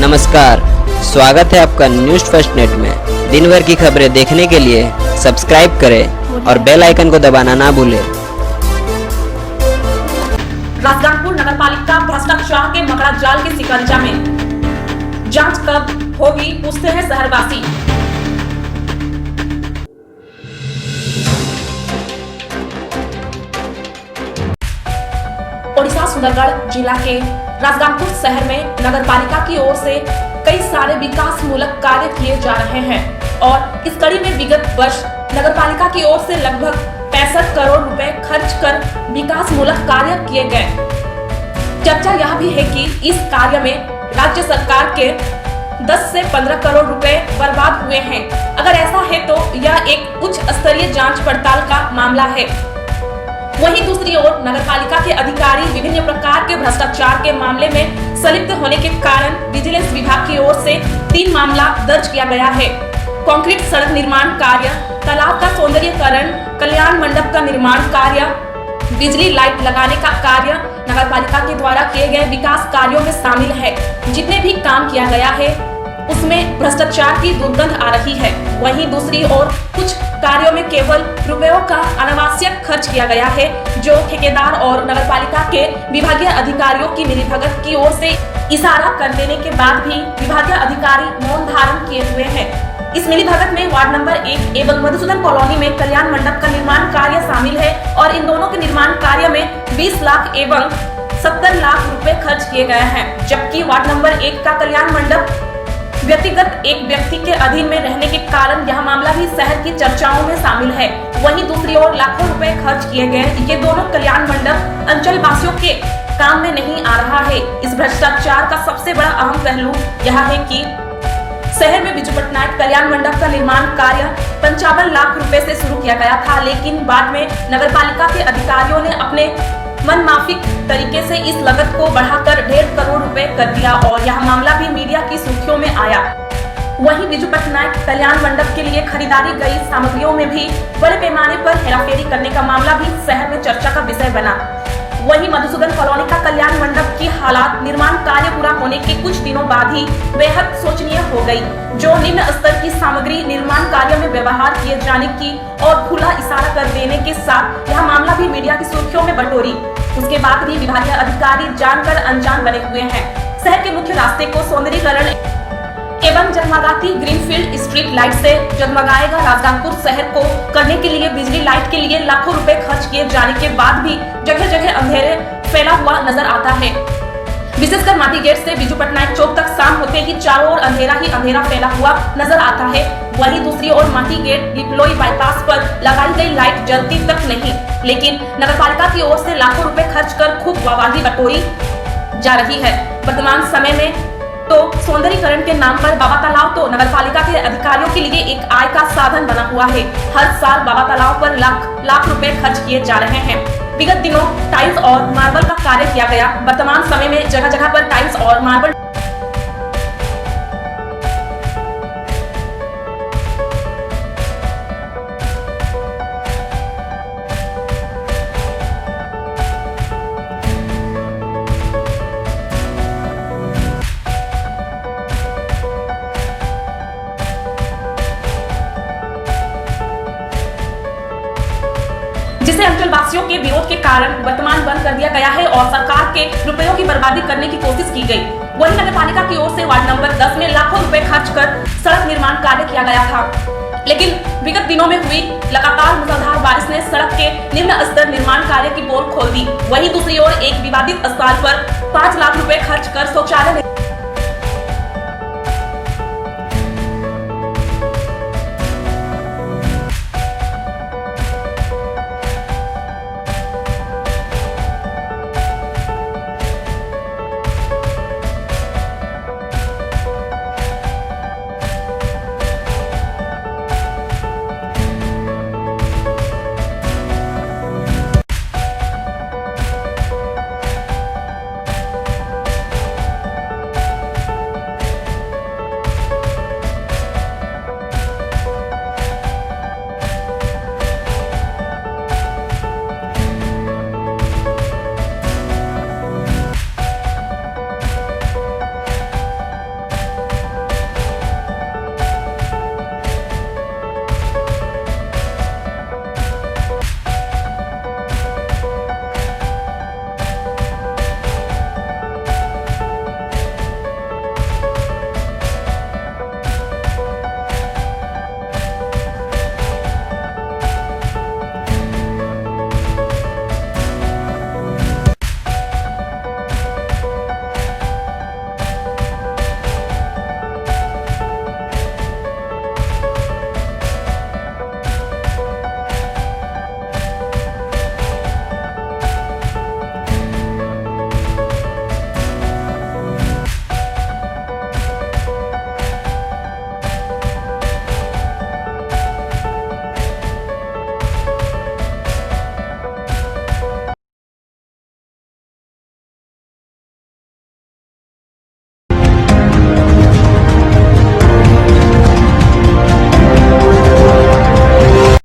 नमस्कार, स्वागत है आपका न्यूज़ फर्स्ट नेट में। दिन भर की खबरें देखने के लिए सब्सक्राइब करें और बेल आइकन को दबाना ना भूलें। राजगांगपुर नगरपालिका भ्रष्टाचार के मकड़ा जाल के शिकंजा में, जांच कब होगी पूछते हैं शहरवासी। ओडिशा सुंदरगढ़ जिला के राजगांगपुर शहर में नगरपालिका की ओर से कई सारे विकास मूलक कार्य किए जा रहे हैं और इस कड़ी में विगत वर्ष नगरपालिका की ओर से लगभग 65 करोड़ रुपए खर्च कर विकास मूलक कार्य किए गए। चर्चा यह भी है कि इस कार्य में राज्य सरकार के 10 से 15 करोड़ रुपए बर्बाद हुए हैं। अगर ऐसा है तो यह एक उच्च स्तरीय जांच पड़ताल का मामला है। वहीं दूसरी ओर नगरपालिका के अधिकारी विभिन्न प्रकार के भ्रष्टाचार के मामले में संलिप्त होने के कारण विजिलेंस विभाग की ओर से 3 मामला दर्ज किया गया है। कंक्रीट सड़क निर्माण कार्य, तालाब का सौंदर्यीकरण, कल्याण मंडप का निर्माण कार्य, बिजली लाइट लगाने का कार्य नगरपालिका के द्वारा किए गए विकास कार्यों में शामिल है। जितने भी काम किया गया है उसमें भ्रष्टाचार की दुर्गंध आ रही है। वहीं दूसरी ओर कुछ कार्यों में केवल रुपयों का अनावश्यक खर्च किया गया है, जो ठेकेदार और नगरपालिका के विभागीय अधिकारियों की मिलीभगत की ओर से इशारा कर देने के बाद भी विभागीय अधिकारी मौन धारण किए हुए हैं। इस मिलीभगत में वार्ड नंबर 1 एवं मधुसूदन कॉलोनी में कल्याण मंडप का निर्माण कार्य शामिल है और इन दोनों के निर्माण कार्य में 20 लाख एवं 70 लाख रुपए खर्च किए गए हैं। जबकि वार्ड नंबर 1 का कल्याण मंडप व्यक्तिगत एक व्यक्ति के अधीन में रहने के कारण यह मामला भी शहर की चर्चाओं में शामिल है। वहीं दूसरी ओर लाखों रुपए खर्च किए गए ये दोनों कल्याण मंडप अंचल वासियों के काम में नहीं आ रहा है। इस भ्रष्टाचार का सबसे बड़ा अहम पहलू यह है कि शहर में बिजू पटनायक कल्याण मंडप का निर्माण कार्य 55 लाख रुपए से शुरू किया गया था, लेकिन बाद में नगरपालिका के अधिकारियों ने अपने मनमाफिक तरीके से इस लागत को बढ़ाकर 1.5 करोड़ रुपए कर दिया और यह मामला भी मीडिया की सुर्खियों में आया। वहीं बिजू पटनायक कल्याण मंडप के लिए खरीदारी गई सामग्रियों में भी बड़े पैमाने पर हेराफेरी करने का मामला भी शहर में चर्चा का विषय बना। वहीं मधुसूदन कॉलोनी का कल्याण मंडप की हालात निर्माण कार्य पूरा होने के कुछ दिनों बाद ही बेहद शोचनीय हो गई, जो निम्न स्तर की सामग्री निर्माण कार्य में व्यवहार किए जाने की और खुला इशारा कर देने के साथ यह मामला भी मीडिया की सुर्खियों में बटोरी। उसके बाद भी विभागीय अधिकारी जानकर अनजान बने हुए हैं। शहर के मुख्य रास्ते को सौंदर्यीकरण एवं जगमगाती ग्रीनफील्ड स्ट्रीट लाइट से जगमगाएगा राजगांगपुर शहर को करने के लिए बिजली लाइट के लिए लाखों रुपए खर्च किए जाने के बाद भी जगह जगह अंधेरे फैला हुआ नजर आता है। विशेषकर माटी गेट से बिजू पटनायक चौक तक शाम होते ही चारों ओर अंधेरा ही अंधेरा फैला हुआ नजर आता है। वहीं दूसरी ओर माटी गेट लिपलोई बाईपास पर लगाई गई लाइट जलती तक नहीं, लेकिन नगरपालिका की ओर से लाखों रुपए खर्च कर खूब वाहवाही बटोरी जा रही है। वर्तमान समय में तो सौंदर्यीकरण के नाम पर बाबा तालाब तो नगरपालिका के अधिकारियों के लिए एक आय का साधन बना हुआ है। हर साल बाबा तालाब पर लाख रुपए खर्च किए जा रहे हैं। विगत दिनों टाइल्स और मार्बल का कार्य किया गया। वर्तमान समय में जगह जगह पर टाइल्स और मार्बल जिसे अंचल वासियों के विरोध के कारण वर्तमान बंद कर दिया गया है और सरकार के रुपयों की बर्बादी करने की कोशिश की गई। वहीं नगरपालिका की ओर से वार्ड नंबर 10 में लाखों रुपए खर्च कर सड़क निर्माण कार्य किया गया था, लेकिन विगत दिनों में हुई लगातार मूसलाधार बारिश ने सड़क के निम्न स्तर निर्माण कार्य की पोल खोल दी। वहीं दूसरी ओर एक विवादित स्थल पर 5 लाख रुपए खर्च कर शौचालय